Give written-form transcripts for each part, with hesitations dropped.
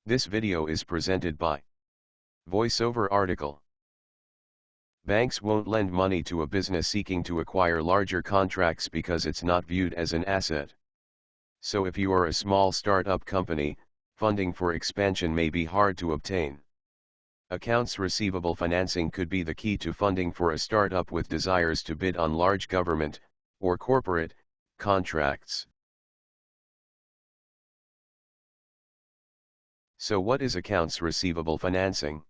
This video is presented by VoiceOver article. Banks won't lend money to a business seeking to acquire larger contracts because it's not viewed as an asset. So if you are a small startup company, funding for expansion may be hard to obtain. Accounts receivable financing could be the key to funding for a startup with desires to bid on large government or corporate contracts. So what is accounts receivable financing?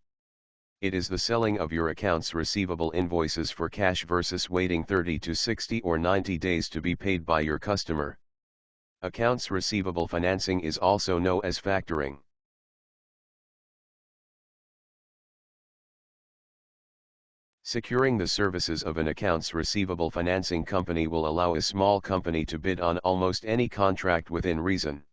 It is the selling of your accounts receivable invoices for cash versus waiting 30 to 60 or 90 days to be paid by your customer. Accounts receivable financing is also known as factoring. Securing the services of an accounts receivable financing company will allow a small company to bid on almost any contract within reason.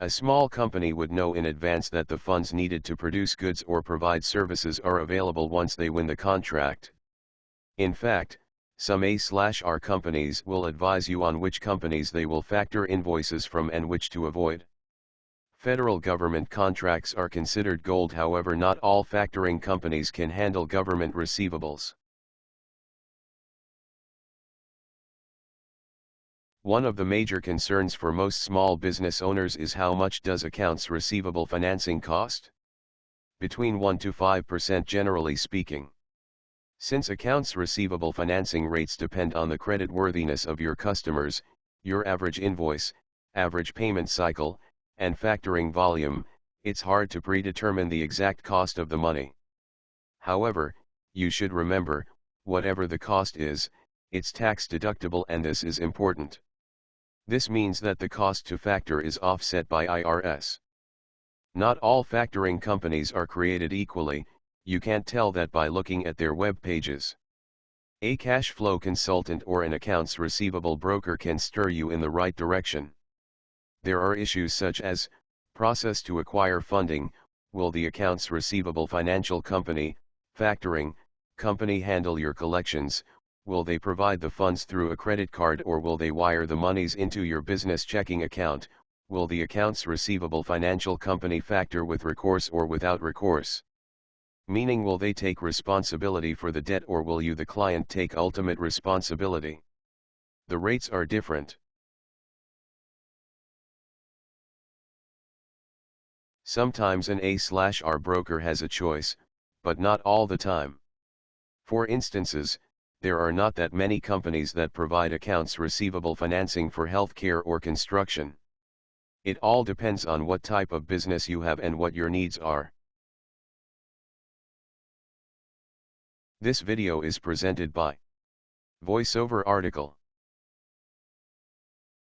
A small company would know in advance that the funds needed to produce goods or provide services are available once they win the contract. In fact, some A/R companies will advise you on which companies they will factor invoices from and which to avoid. Federal government contracts are considered gold, however, not all factoring companies can handle government receivables. One of the major concerns for most small business owners is how much does accounts receivable financing cost? Between 1 to 5% generally speaking. Since accounts receivable financing rates depend on the creditworthiness of your customers, your average invoice, average payment cycle, and factoring volume, it's hard to predetermine the exact cost of the money. However, you should remember, whatever the cost is, it's tax deductible, and this is important. This means that the cost to factor is offset by IRS. Not all factoring companies are created equally. You can't tell that by looking at their web pages. A cash flow consultant or an accounts receivable broker can steer you in the right direction. There are issues such as process to acquire funding. Will the accounts receivable financial company, factoring company handle your collections? Will they provide the funds through a credit card, or will they wire the monies into your business checking account? Will the accounts receivable financial company factor with recourse or without recourse? Meaning, will they take responsibility for the debt, or will you, the client, take ultimate responsibility? The rates are different. Sometimes an A/R broker has a choice, but not all the time. For instances, there are not that many companies that provide accounts receivable financing for healthcare or construction. It all depends on what type of business you have and what your needs are. This video is presented by VoiceOver article.